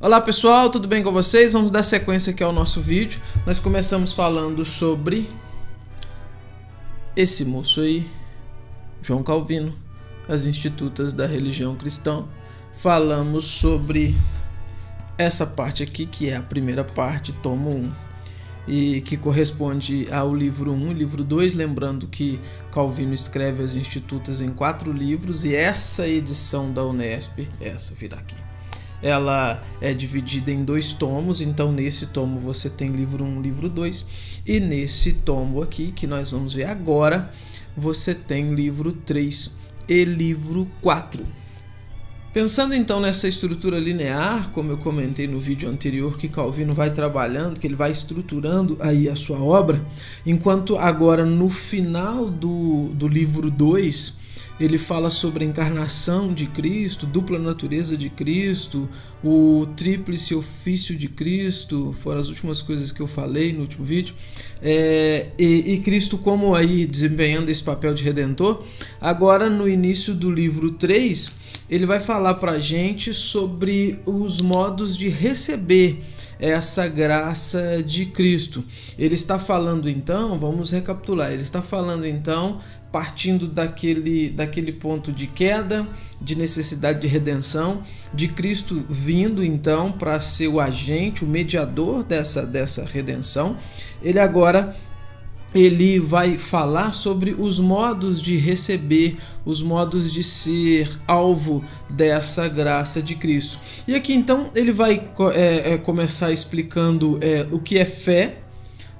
Olá pessoal, tudo bem com vocês? Vamos dar sequência aqui ao nosso vídeo. Nós começamos falando sobre esse moço aí, João Calvino, as Institutas da Religião Cristã. Falamos sobre essa parte aqui, que é a primeira parte, tomo 1, e que corresponde ao livro 1 e livro 2, lembrando que Calvino escreve as Institutas em 4 livros, e essa edição da Unesp, essa virá aqui, ela é dividida em 2 tomos. Então nesse tomo você tem livro 1, livro 2, e nesse tomo aqui, que nós vamos ver agora, você tem livro 3 e livro 4. Pensando então nessa estrutura linear, como eu comentei no vídeo anterior, que Calvino vai trabalhando, que ele vai estruturando aí a sua obra, enquanto agora no final do livro 2, ele fala sobre a encarnação de Cristo, dupla natureza de Cristo, o tríplice ofício de Cristo, foram as últimas coisas que eu falei no último vídeo, e Cristo como aí desempenhando esse papel de Redentor. Agora no início do livro 3, ele vai falar para a gente sobre os modos de receber essa graça de Cristo. Ele está falando então, vamos recapitular, ele está falando então, partindo daquele ponto de queda, de necessidade de redenção, de Cristo vindo então para ser o agente, o mediador dessa redenção. Ele vai falar sobre os modos de receber, os modos de ser alvo dessa graça de Cristo. E aqui então ele vai começar explicando o que é fé.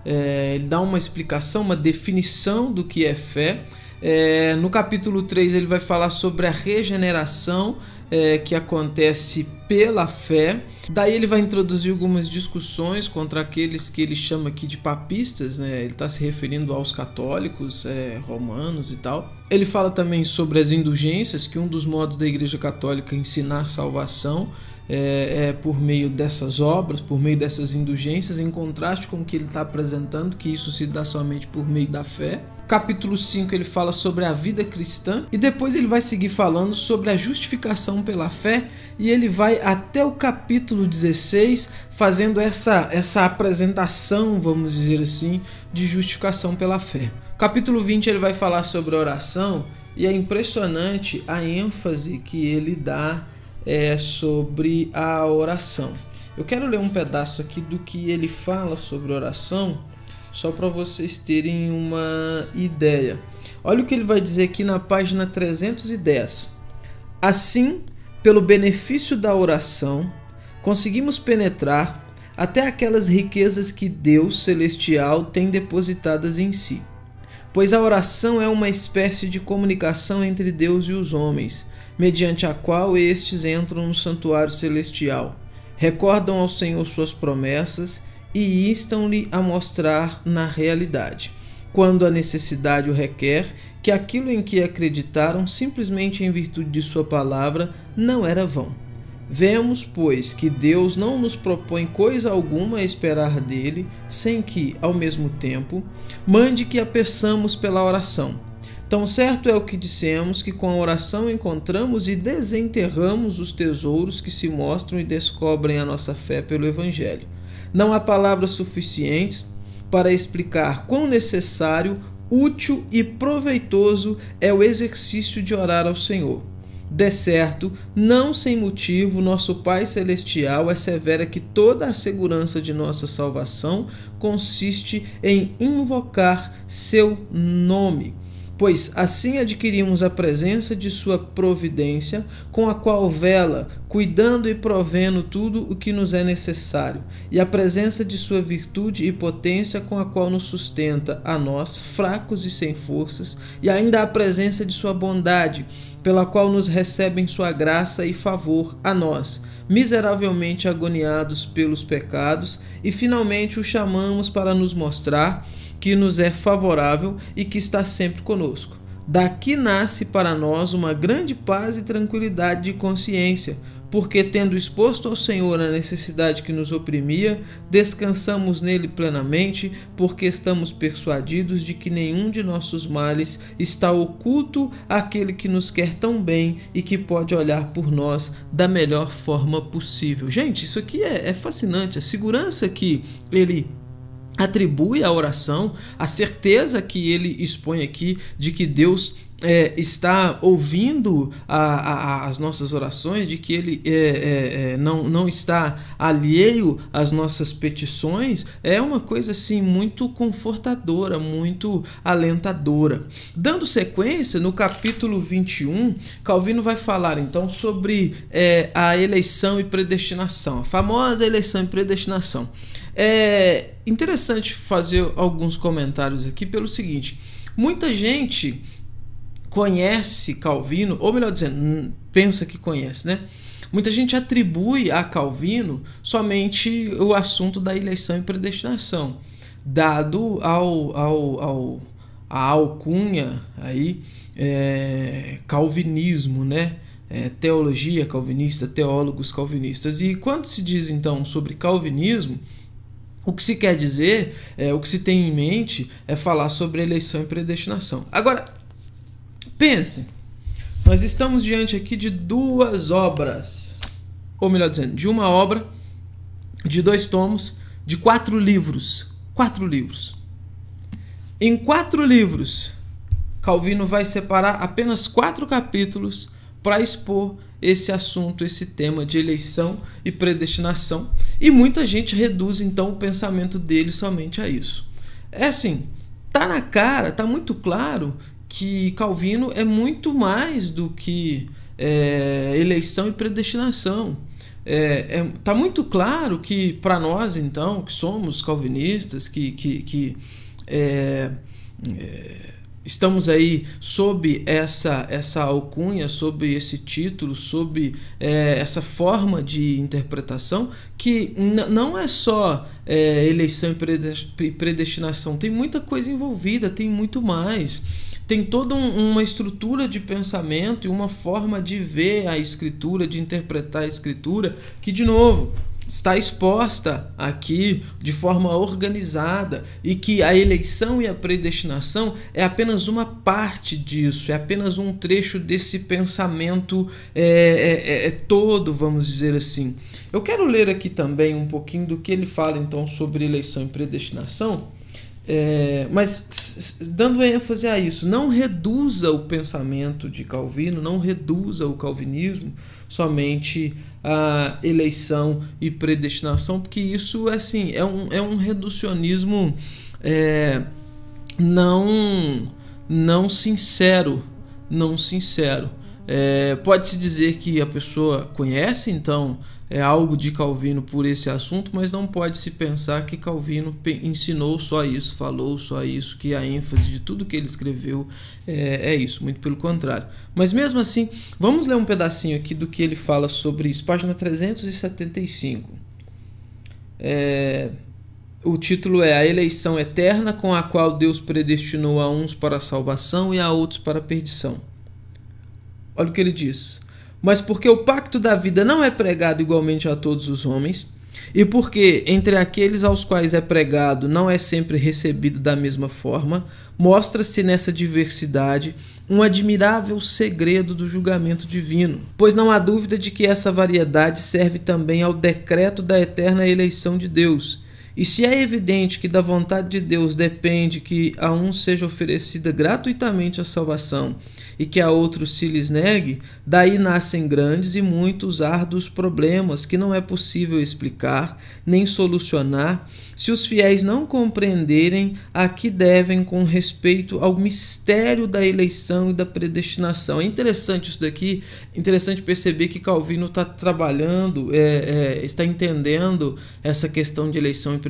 Ele dá uma explicação, uma definição do que é fé. No capítulo 3 ele vai falar sobre a regeneração que acontece pela fé. Daí ele vai introduzir algumas discussões contra aqueles que ele chama aqui de papistas, né? Ele está se referindo aos católicos romanos e tal. Ele fala também sobre as indulgências, que um dos modos da Igreja Católica ensinar salvação é por meio dessas obras, por meio dessas indulgências, em contraste com o que ele está apresentando, que isso se dá somente por meio da fé. Capítulo 5 ele fala sobre a vida cristã, e depois ele vai seguir falando sobre a justificação pela fé, e ele vai até o capítulo 16 fazendo essa apresentação, vamos dizer assim, de justificação pela fé. Capítulo 20 ele vai falar sobre a oração, e é impressionante a ênfase que ele dá sobre a oração. Eu quero ler um pedaço aqui do que ele fala sobre oração, só para vocês terem uma ideia. Olha o que ele vai dizer aqui na página 310. Assim, pelo benefício da oração, conseguimos penetrar até aquelas riquezas que Deus celestial tem depositadas em si. Pois a oração é uma espécie de comunicação entre Deus e os homens, mediante a qual estes entram no santuário celestial, recordam ao Senhor suas promessas e instam-lhe a mostrar na realidade, quando a necessidade o requer, que aquilo em que acreditaram, simplesmente em virtude de sua palavra, não era vão. Vemos, pois, que Deus não nos propõe coisa alguma a esperar dele, sem que, ao mesmo tempo, mande que a peçamos pela oração. Tão certo é o que dissemos, que com a oração encontramos e desenterramos os tesouros que se mostram e descobrem a nossa fé pelo Evangelho. Não há palavras suficientes para explicar quão necessário, útil e proveitoso é o exercício de orar ao Senhor. De certo, não sem motivo, nosso Pai Celestial assevera que toda a segurança de nossa salvação consiste em invocar seu nome, pois assim adquirimos a presença de sua providência, com a qual vela, cuidando e provendo tudo o que nos é necessário, e a presença de sua virtude e potência, com a qual nos sustenta a nós, fracos e sem forças, e ainda a presença de sua bondade, pela qual nos recebem sua graça e favor a nós, miseravelmente agoniados pelos pecados, e finalmente o chamamos para nos mostrar que nos é favorável e que está sempre conosco. Daqui nasce para nós uma grande paz e tranquilidade de consciência, porque, tendo exposto ao Senhor a necessidade que nos oprimia, descansamos nele plenamente, porque estamos persuadidos de que nenhum de nossos males está oculto àquele que nos quer tão bem e que pode olhar por nós da melhor forma possível. Gente, isso aqui é fascinante. A segurança que ele atribui à oração, a certeza que ele expõe aqui de que Deus está ouvindo as nossas orações, de que ele não está alheio às nossas petições, é uma coisa assim muito confortadora, muito alentadora. Dando sequência, no capítulo 21, Calvino vai falar então sobre a eleição e predestinação, a famosa eleição e predestinação. É interessante fazer alguns comentários aqui pelo seguinte: muita gente conhece Calvino, ou melhor dizendo, pensa que conhece, né? Muita gente atribui a Calvino somente o assunto da eleição e predestinação, dado a alcunha aí, calvinismo, né? Teologia calvinista, teólogos calvinistas. E quando se diz então sobre calvinismo, o que se quer dizer, o que se tem em mente é falar sobre eleição e predestinação. Agora, pense, nós estamos diante aqui de duas obras, ou melhor dizendo, de uma obra, de 2 tomos, de 4 livros. 4 livros. Em 4 livros, Calvino vai separar apenas 4 capítulos para expor esse assunto, esse tema de eleição e predestinação. E muita gente reduz então o pensamento dele somente a isso. É assim, tá na cara, tá muito claro que Calvino é muito mais do que eleição e predestinação. Tá muito claro que para nós então, que somos calvinistas, que estamos aí sob essa alcunha, sob esse título, sob essa forma de interpretação, que não é só eleição e predestinação, tem muita coisa envolvida, tem muito mais. Tem toda uma estrutura de pensamento e uma forma de ver a Escritura, de interpretar a Escritura, que, de novo, está exposta aqui de forma organizada, e que a eleição e a predestinação é apenas uma parte disso, é apenas um trecho desse pensamento todo, vamos dizer assim. Eu quero ler aqui também um pouquinho do que ele fala então sobre eleição e predestinação, mas dando ênfase a isso, não reduza o pensamento de Calvino, não reduza o calvinismo somente a eleição e predestinação, porque isso assim, é um reducionismo não sincero. Pode-se dizer que a pessoa conhece então algo de Calvino por esse assunto, mas não pode-se pensar que Calvino ensinou só isso, falou só isso, que a ênfase de tudo que ele escreveu é isso, muito pelo contrário. Mas mesmo assim, vamos ler um pedacinho aqui do que ele fala sobre isso, página 375. O título é A Eleição Eterna, com a qual Deus predestinou a uns para a salvação e a outros para a perdição. Olha o que ele diz: mas porque o pacto da vida não é pregado igualmente a todos os homens, e porque entre aqueles aos quais é pregado não é sempre recebido da mesma forma, mostra-se nessa diversidade um admirável segredo do julgamento divino, pois não há dúvida de que essa variedade serve também ao decreto da eterna eleição de Deus. E se é evidente que da vontade de Deus depende que a um seja oferecida gratuitamente a salvação e que a outros se lhes negue, daí nascem grandes e muitos árduos problemas que não é possível explicar nem solucionar se os fiéis não compreenderem a que devem com respeito ao mistério da eleição e da predestinação. É interessante isso daqui, interessante perceber que Calvino está trabalhando, está entendendo essa questão de eleição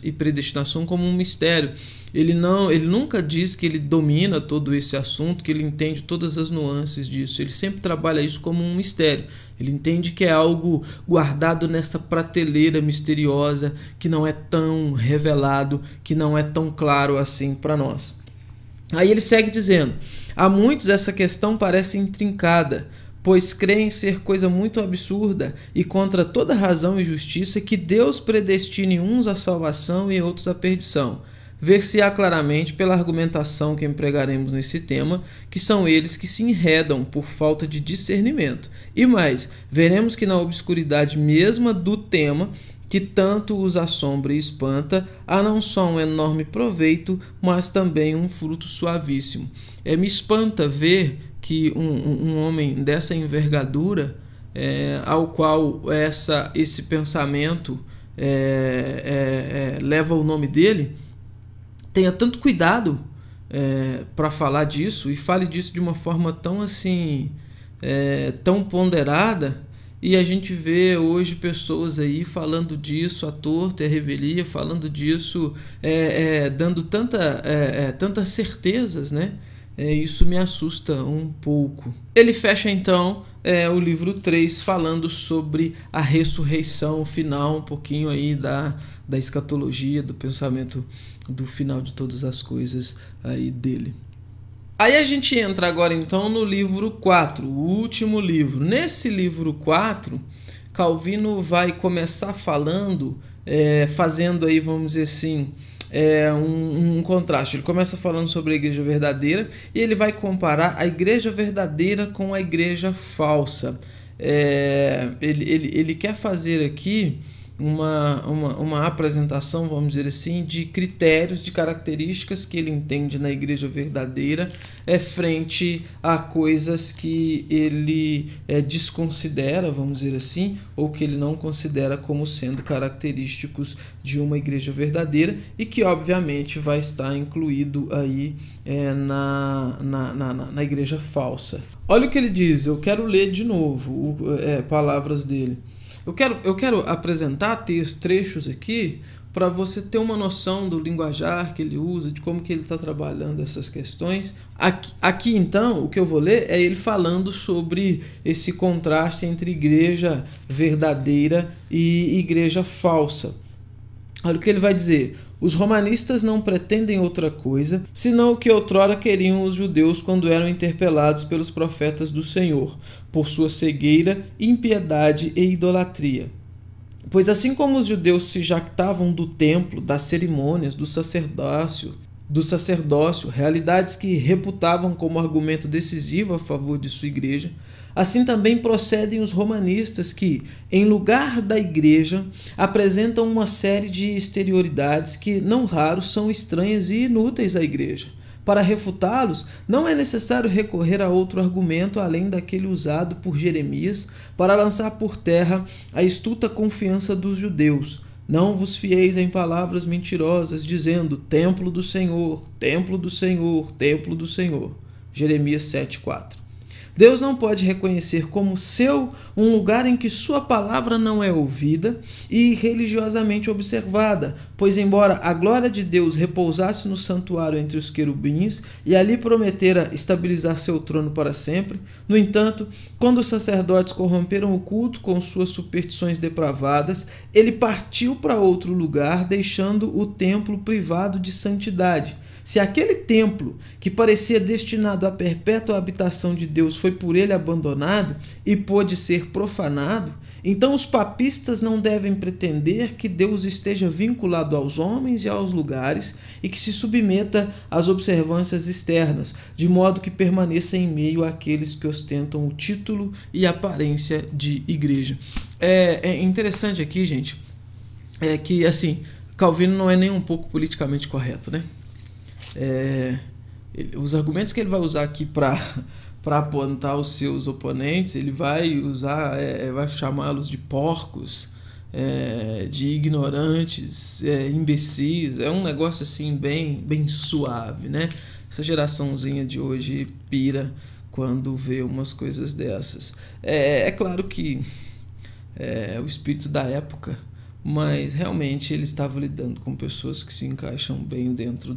e predestinação como um mistério. Ele nunca diz que ele domina todo esse assunto, que ele entende todas as nuances disso. Ele sempre trabalha isso como um mistério. Ele entende que é algo guardado nessa prateleira misteriosa, que não é tão revelado, que não é tão claro assim para nós. Aí ele segue dizendo: a muitos essa questão parece intrincada, pois creem ser coisa muito absurda e contra toda razão e justiça que Deus predestine uns à salvação e outros à perdição. Ver-se-á claramente pela argumentação que empregaremos nesse tema, que são eles que se enredam por falta de discernimento. E mais, veremos que na obscuridade mesma do tema, que tanto os assombra e espanta, há não só um enorme proveito, mas também um fruto suavíssimo. Me espanta ver que um homem dessa envergadura, ao qual esse pensamento leva o nome dele, tenha tanto cuidado para falar disso e fale disso de uma forma tão assim, tão ponderada, e a gente vê hoje pessoas aí falando disso à torta e à revelia, falando disso, dando tantas certezas, né? Isso me assusta um pouco. Ele fecha então o livro 3 falando sobre a ressurreição final, um pouquinho aí da escatologia, do pensamento do final de todas as coisas aí dele. Aí a gente entra agora então no livro 4, o último livro. Nesse livro 4, Calvino vai começar falando, fazendo aí, vamos dizer assim, um contraste. Ele começa falando sobre a igreja verdadeira e ele vai comparar a igreja verdadeira com a igreja falsa. Ele quer fazer aqui uma apresentação, vamos dizer assim, de critérios, de características que ele entende na igreja verdadeira frente a coisas que ele desconsidera, vamos dizer assim, ou que ele não considera como sendo característicos de uma igreja verdadeira e que obviamente vai estar incluído aí na igreja falsa. Olha o que ele diz, eu quero ler de novo palavras dele. Eu quero apresentar trechos aqui para você ter uma noção do linguajar que ele usa, de como que ele está trabalhando essas questões. Aqui então, o que eu vou ler é ele falando sobre esse contraste entre igreja verdadeira e igreja falsa. Olha o que ele vai dizer. Os romanistas não pretendem outra coisa, senão o que outrora queriam os judeus quando eram interpelados pelos profetas do Senhor, por sua cegueira, impiedade e idolatria. Pois assim como os judeus se jactavam do templo, das cerimônias, do sacerdócio, realidades que reputavam como argumento decisivo a favor de sua igreja, assim também procedem os romanistas que, em lugar da igreja, apresentam uma série de exterioridades que, não raro, são estranhas e inúteis à igreja. Para refutá-los, não é necessário recorrer a outro argumento além daquele usado por Jeremias para lançar por terra a astuta confiança dos judeus. Não vos fieis em palavras mentirosas, dizendo, templo do Senhor, templo do Senhor, templo do Senhor. Jeremias 7:4. Deus não pode reconhecer como seu um lugar em que sua palavra não é ouvida e religiosamente observada, pois embora a glória de Deus repousasse no santuário entre os querubins e ali prometera estabilizar seu trono para sempre, no entanto, quando os sacerdotes corromperam o culto com suas superstições depravadas, ele partiu para outro lugar, deixando o templo privado de santidade. Se aquele templo, que parecia destinado à perpétua habitação de Deus, foi por ele abandonado e pôde ser profanado, então os papistas não devem pretender que Deus esteja vinculado aos homens e aos lugares e que se submeta às observâncias externas, de modo que permaneça em meio àqueles que ostentam o título e aparência de igreja. É interessante aqui, gente, que assim, Calvino não é nem um pouco politicamente correto, né? Os argumentos que ele vai usar aqui para apontar os seus oponentes, ele vai usar, vai chamá-los de porcos, de ignorantes, imbecis. É um negócio assim bem suave, né? Essa geraçãozinha de hoje pira quando vê umas coisas dessas. É claro que o espírito da época, mas realmente ele estava lidando com pessoas que se encaixam bem dentro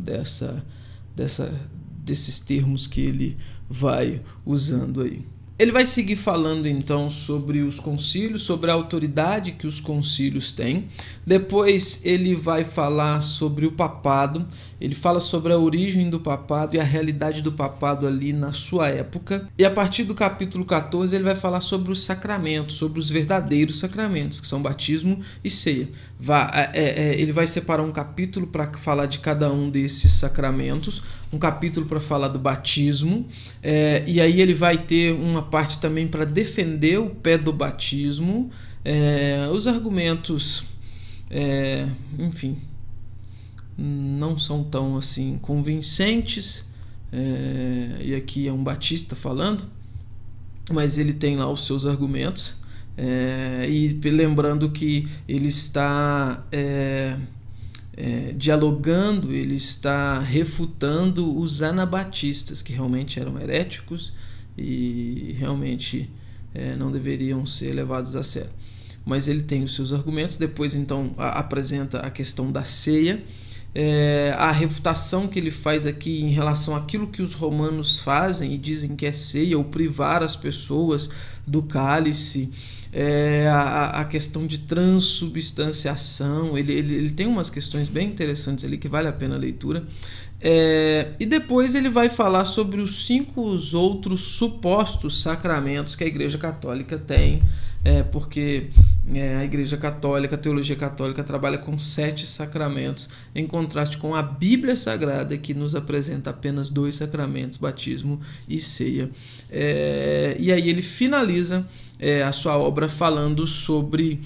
desses termos que ele vai usando aí. Ele vai seguir falando então sobre os concílios, sobre a autoridade que os concílios têm. Depois ele vai falar sobre o papado. Ele fala sobre a origem do papado e a realidade do papado ali na sua época. E a partir do capítulo 14 ele vai falar sobre os sacramentos, sobre os verdadeiros sacramentos, que são batismo e ceia. Ele vai separar um capítulo para falar de cada um desses sacramentos, um capítulo para falar do batismo, e aí ele vai ter uma parte também para defender o pé do batismo, os argumentos, enfim, não são tão assim convincentes, e aqui é um batista falando, mas ele tem lá os seus argumentos, e lembrando que ele está dialogando, ele está refutando os anabatistas, que realmente eram heréticos e realmente não deveriam ser levados a sério. Mas ele tem os seus argumentos. Depois então apresenta a questão da ceia, a refutação que ele faz aqui em relação àquilo que os romanos fazem e dizem que é ceia, ou privar as pessoas do cálice, a questão de transubstanciação. Ele tem umas questões bem interessantes ali que vale a pena a leitura. E depois ele vai falar sobre os 5 outros supostos sacramentos que a Igreja Católica tem, porque a Igreja Católica, a teologia católica trabalha com 7 sacramentos, em contraste com a Bíblia Sagrada, que nos apresenta apenas 2 sacramentos, batismo e ceia. E aí ele finaliza a sua obra falando sobre,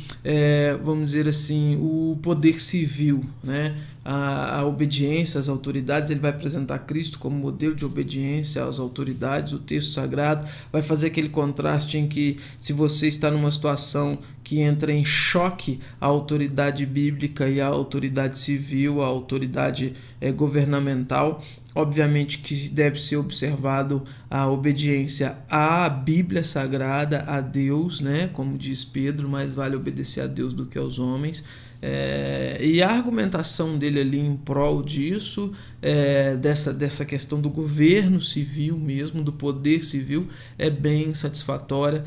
vamos dizer assim, o poder civil, né? A obediência às autoridades. Ele vai apresentar Cristo como modelo de obediência às autoridades, o texto sagrado, vai fazer aquele contraste em que, se você está numa situação que entra em choque a autoridade bíblica e a autoridade civil, a autoridade governamental, obviamente que deve ser observado a obediência à Bíblia Sagrada, a Deus, né? Como diz Pedro, mais vale obedecer a Deus do que aos homens. E a argumentação dele ali em prol disso, dessa questão do governo civil mesmo, do poder civil, é bem satisfatória,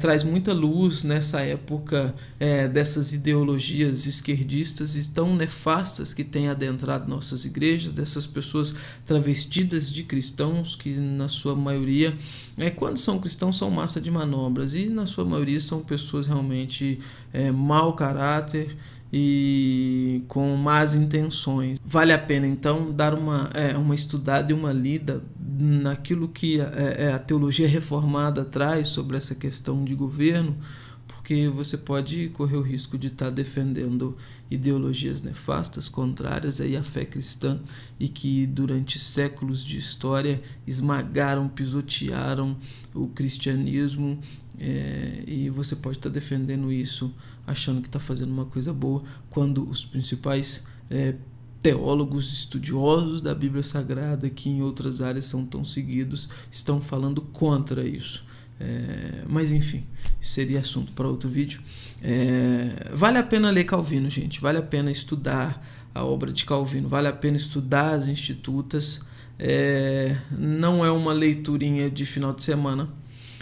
traz muita luz nessa época dessas ideologias esquerdistas e tão nefastas que têm adentrado nossas igrejas, dessas pessoas travestidas de cristãos que na sua maioria, quando são cristãos, são massa de manobras, e na sua maioria são pessoas realmente mau caráter e com más intenções. Vale a pena então dar uma estudada e uma lida naquilo que a teologia reformada traz sobre essa questão de governo, porque você pode correr o risco de estar defendendo ideologias nefastas, contrárias aí à fé cristã, e que durante séculos de história esmagaram, pisotearam o cristianismo, e você pode estar defendendo isso achando que está fazendo uma coisa boa, quando os principais teólogos estudiosos da Bíblia Sagrada, que em outras áreas são tão seguidos, estão falando contra isso. Mas enfim, seria assunto para outro vídeo. Vale a pena ler Calvino, gente, vale a pena estudar a obra de Calvino, vale a pena estudar as Institutas. Não é uma leiturinha de final de semana,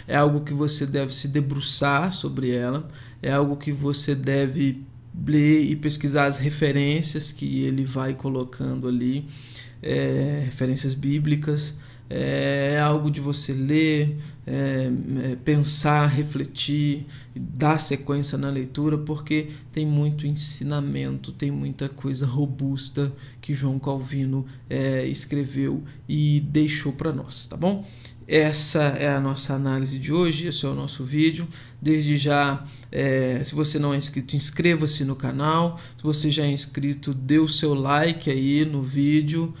é algo que você deve se debruçar sobre ela, é algo que você deve ler e pesquisar as referências que ele vai colocando ali, referências bíblicas. É algo de você ler, pensar, refletir, dar sequência na leitura, porque tem muito ensinamento, tem muita coisa robusta que João Calvino escreveu e deixou para nós, tá bom? Essa é a nossa análise de hoje, esse é o nosso vídeo. Desde já, se você não é inscrito, inscreva-se no canal. Se você já é inscrito, dê o seu like aí no vídeo,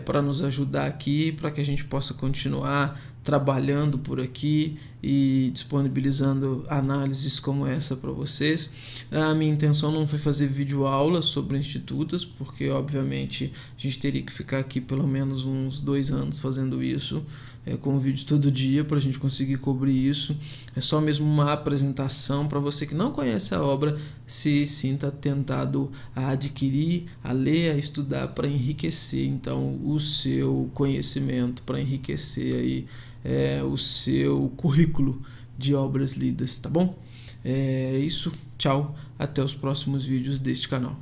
para nos ajudar aqui, para que a gente possa continuar trabalhando por aqui e disponibilizando análises como essa para vocês. A minha intenção não foi fazer vídeo aula sobre institutos, porque obviamente a gente teria que ficar aqui pelo menos uns 2 anos fazendo isso, com vídeos todo dia, para a gente conseguir cobrir isso. É só mesmo uma apresentação para você que não conhece a obra, se sinta tentado a adquirir, a ler, a estudar, para enriquecer então então o seu conhecimento, para enriquecer aí o seu currículo de obras lidas, tá bom? É isso, tchau, até os próximos vídeos deste canal.